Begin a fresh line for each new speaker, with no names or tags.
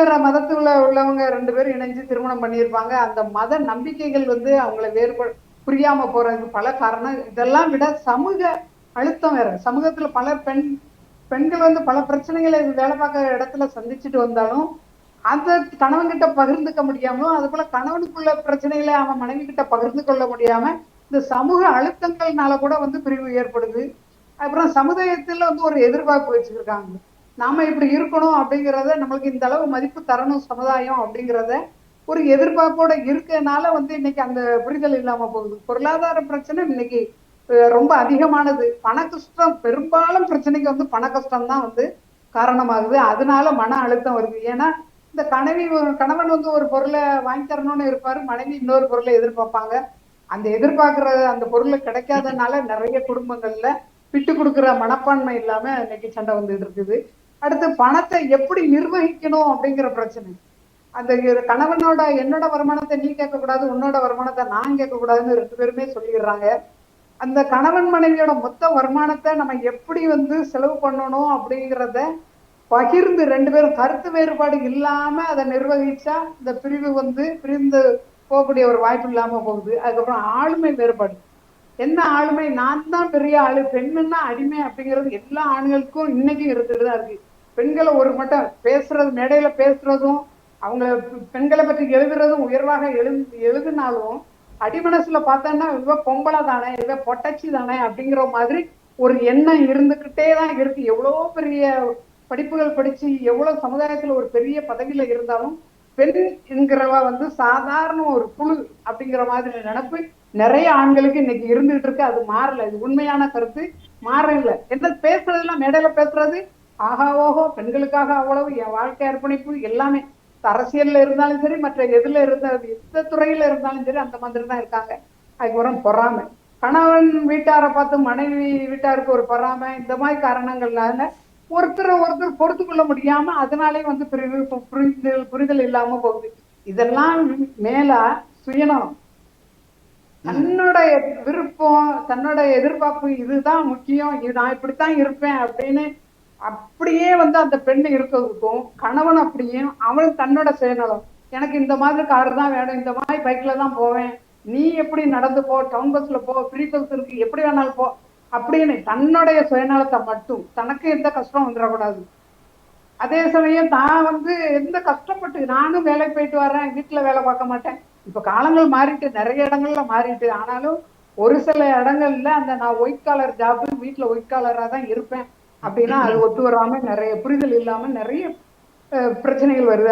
வேற மதத்துல உள்ளவங்க 2 பேரும் இணைஞ்சு திருமணம் பண்ணியிருப்பாங்க. அந்த மத நம்பிக்கைகள் அவங்கள புரியாம போறதுக்கு பல காரணம். இதெல்லாம் விட சமூக அழுத்தம் வேற. சமூகத்துல பல பெண்கள் பல பிரச்சனைகளை வேலை பார்க்குற இடத்துல சந்திச்சுட்டு வந்தாலும் அந்த கணவன் கிட்ட பகிர்ந்துக்க முடியாமலும், அது போல கணவனுக்குள்ள பிரச்சனைகளை அவன் மனைவி கிட்ட பகிர்ந்து கொள்ள முடியாம இந்த சமூக அழுத்தங்கள்னால கூட பிரிவு ஏற்படுது. அப்புறம் சமுதாயத்துல ஒரு எதிர்பார்ப்பு வச்சிருக்காங்க. நாம இப்படி இருக்கணும் அப்படிங்கிறத, நம்மளுக்கு இந்த அளவு மதிப்பு தரணும் சமுதாயம் அப்படிங்கிறத ஒரு எதிர்பார்ப்போட இருக்கனால இன்னைக்கு அந்த புரிதல் இல்லாம போகுது. பொருளாதார பிரச்சனை இன்னைக்கு ரொம்ப அதிகமானது. பண கஷ்டம், பெரும்பாலும் பிரச்சனைக்கு பண கஷ்டம் தான் காரணமாகுது. அதனால மன அழுத்தம் வருது. ஏன்னா இந்த கணவன் ஒரு பொருளை வாங்கி தரணும்னு இருப்பாரு, மனைவி இன்னொரு பொருளை எதிர்பார்ப்பாங்க. அந்த எதிர்பார்க்கிற அந்த பொருளை கிடைக்காதனால நிறைய குடும்பங்கள்ல விட்டு கொடுக்குற மனப்பான்மை இல்லாம இன்னைக்கு சண்டை வந்துட்டு இருக்குது. அடுத்து பணத்தை எப்படி நிர்வகிக்கணும் அப்படிங்கிற பிரச்சனை. அந்த கணவனோட என்னோட வருமானத்தை நீ கேட்கக்கூடாது, உன்னோட வருமானத்தை நான் கேட்கக்கூடாதுன்னு 2 பேருமே சொல்லிடுறாங்க. அந்த கணவன் மனைவியோட மொத்த வருமானத்தை நம்ம எப்படி செலவு பண்ணணும் அப்படிங்கிறத பகிர்ந்து 2 பேரும் கருத்து வேறுபாடு இல்லாம அதை நிர்வகிச்சா இந்த பிரிவு பிரிந்து போகக்கூடிய ஒரு வாய்ப்பு இல்லாம போகுது. அதுக்கப்புறம் ஆளுமை வேறுபாடு. என்ன ஆளுமை? நான் தான் பெரிய ஆளு, பெண்ணுன்னா அடிமை அப்படிங்கிறது எல்லா ஆண்களுக்கும் இன்னைக்கும் இருந்துட்டு தான் இருக்கு. பெண்களை ஒரு மட்டும் பேசுறது, மேடையில பேசுறதும் அவங்க பெண்களை பற்றி எழுதுறதும் உயர்வாக எழுதினாலும் அடிமனசுல பார்த்தோன்னா இவ பொம்பளை தானே, இவ பொட்டச்சி தானே அப்படிங்கிற மாதிரி ஒரு எண்ணம் இருந்துகிட்டே தான் இருக்கு. எவ்வளவு பெரிய படிப்புகள் படிச்சு எவ்வளவு சமுதாயத்துல ஒரு பெரிய பதவியில இருந்தாலும் பெண் என்கிறவ சாதாரண ஒரு புழு அப்படிங்கிற மாதிரி நினைப்பு நிறைய ஆண்களுக்கு இன்னைக்கு இருந்துகிட்டு இருக்கு. அது மாறல. இது உண்மையான கருத்து, மாறல. என்ன பேசுறதுலாம் மேடையில பேசுறது ஆஹா ஓஹோ, பெண்களுக்காக அவ்வளவு என் வாழ்க்கை அர்ப்பணிப்பு எல்லாமே. அரசியல்ல இருந்தாலும் சரி, மற்ற எதுல இருந்தாலும், எந்த துறையில இருந்தாலும் சரி, அந்த மாதிரி தான் இருக்காங்க. அதுக்கப்புறம் பொறாமை. கணவன் வீட்டாரை பார்த்து மனைவி வீட்டாருக்கு ஒரு பொறாமை. இந்த மாதிரி காரணங்கள்னால ஒருத்தர் பொறுத்து கொள்ள முடியாம அதனாலே புரிதல் இல்லாம போகுது. இதெல்லாம் மேல சுயநலம், தன்னோட விருப்பம், தன்னோட எதிர்பார்ப்பு, இதுதான் முக்கியம், இது நான் இப்படித்தான் இருப்பேன் அப்படின்னு அப்படியே அந்த பெண்ணு இருக்கிறதுக்கும், கணவன் அப்படியே அவன் தன்னோட சுயநலம், எனக்கு இந்த மாதிரி கார் தான் வேணும், இந்த மாதிரி பைக்ல தான் போவேன், நீ எப்படி நடந்து போ, டவுன் பஸ்ல போ, ஃப்ரீ பஸ் இருக்கு, எப்படி வேணாலும் போ அப்படின்னு தன்னுடைய சுயநலத்தை மட்டும், தனக்கு எந்த கஷ்டம் வந்துடக்கூடாது. அதே சமயம் தான் எந்த கஷ்டப்பட்டு நானும் வேலைக்கு போயிட்டு வர்றேன், வீட்டுல வேலை பார்க்க மாட்டேன். இப்ப காலங்கள் மாறிட்டு, நிறைய இடங்கள்ல மாறிட்டு, ஆனாலும் ஒரு சில இடங்கள்ல அந்த நான் ஒயிட் காலர் ஜாப், வீட்டுல ஒயிட் காலரா தான் இருப்பேன் அப்படின்னா அது ஒத்து வராம, நிறைய புரிதல் இல்லாம நிறைய பிரச்சனைகள் வருது.